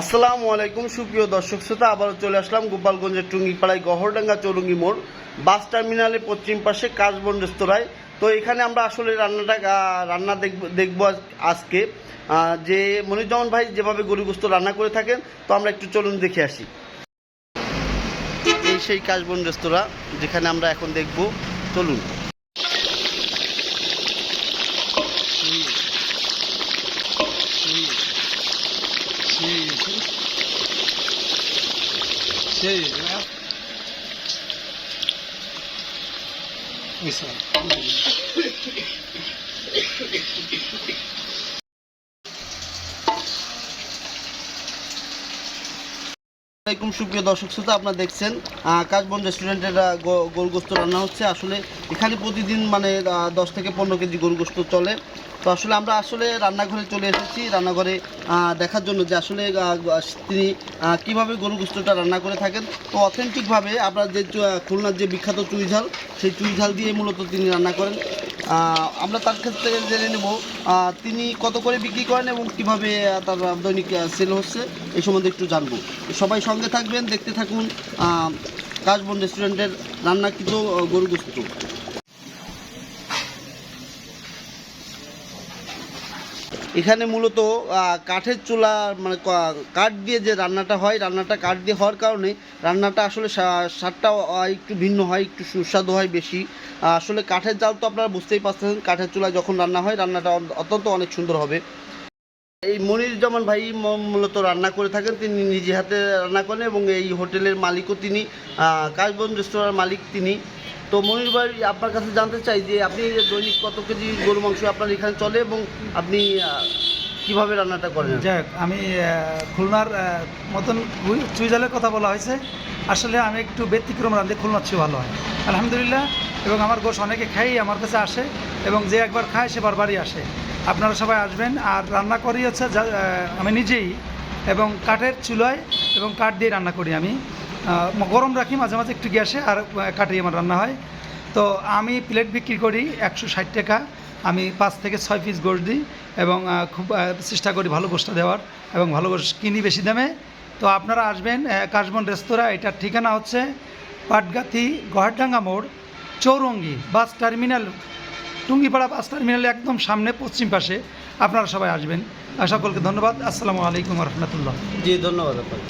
আসসালামু আলাইকুম সুপ্রিয় দর্শক শ্রোতা, আবারও চলে আসলাম গোপালগঞ্জের টুঙ্গিপাড়ায় গহরডাঙ্গা চৌরঙ্গি মোড় বাস টার্মিনালের পশ্চিম পাশে কাশবন রেস্তোরাঁয়। তো এখানে আমরা আসলে রান্না দেখবো আজকে, যে মনিরুজ্জামান ভাই যেভাবে গরু গোস্ত রান্না করে থাকেন। তো আমরা একটু চলুন দেখে আসি। এই সেই কাশবন রেস্তোরাঁ যেখানে আমরা এখন দেখব, চলুন। সুপ্রিয় দর্শক শ্রোতা, আপনারা দেখছেন কাশবন রেস্টুরেন্টের গরু গোস্ত রান্না হচ্ছে। আসলে এখানে প্রতিদিন 10 থেকে 15 কেজি গরু গোস্ত চলে। তো আসলে আমরা রান্নাঘরে চলে এসেছি, রান্নাঘরে দেখার জন্য যে আসলে তিনি কীভাবে গরু গোস্তটা রান্না করে থাকেন। তো অথেন্টিকভাবে আপনার যে খুলনার যে বিখ্যাত চুই ঝাল, সেই চুই ঝাল দিয়ে মূলত তিনি রান্না করেন। আমরা তার ক্ষেত্রে জেনে নেব তিনি কত করে বিক্রি করেন এবং কীভাবে তার দৈনিক সেল হচ্ছে, এই সম্বন্ধে একটু জানবো। সবাই সঙ্গে থাকবেন, দেখতে থাকুন কাশবন রেস্টুরেন্টের রান্নাকৃত গরু গোস্ত। এখানে মূলত কাঠের চুলা, কাঠ দিয়ে যে রান্নাটা হয়, রান্নাটা কাঠ দিয়ে হওয়ার কারণে রান্নাটা আসলে স্বাদটা একটু ভিন্ন হয়, একটু সুস্বাদু হয় বেশি। আসলে কাঠের জাল তো আপনারা বুঝতেই পারছেন, কাঠের চুলায় যখন রান্না হয় রান্নাটা অত্যন্ত অনেক সুন্দর হবে। এই মনিরুজ্জামান ভাই মূলত রান্না করে থাকেন, তিনি নিজে হাতে রান্না করেন এবং এই হোটেলের মালিকও তিনি, কাশবন রেস্তোরাঁর মালিক তিনি। তো মনির ভাই, আপনার কাছে জানতে চাই যে আপনি দৈনিক কত কেজি গরু মাংস আপনার এখানে চলে এবং আপনি কিভাবে রান্নাটা করেন? যাক, আমি খুলনার মতন চুইঝালের কথা বলা হয়েছে। আসলে আমি একটু ব্যতিক্রম রাঁধি, খুলনার চেয়ে ভালো হয় আলহামদুলিল্লাহ। এবং আমার গোশ অনেকে খাই, আমার কাছে আসে এবং যে একবার খায় সে বারবারই আসে। আপনারা সবাই আসবেন। আর রান্না করি হচ্ছে আমি নিজেই, এবং কাঠের চুলায় এবং কাঠ দিয়ে রান্না করি। আমি গরম রাখি মাঝে মাঝে একটু গ্যাসে, আর কাঠেই আমার রান্না হয়। তো আমি প্লেট বিক্রি করি 160 টাকা। আমি 5 থেকে 6 পিস গোশ দিই এবং খুব চেষ্টা করি ভালো গোশটা দেওয়ার, এবং ভালো গোশ কিনি বেশি দামে। তো আপনারা আসবেন কাশবন রেস্তোরাঁ। এটার ঠিকানা হচ্ছে পাটগাথি গহরডাঙ্গা মোড় চৌরঙ্গি বাস টার্মিনাল, টুঙ্গিপাড়া বাস টার্মিনালে একদম সামনে পশ্চিম পাশে। আপনারা সবাই আসবেন। সকলকে ধন্যবাদ। আসসালামু আলাইকুম রহমতুল্লাহ। জি, ধন্যবাদ আপনাকে।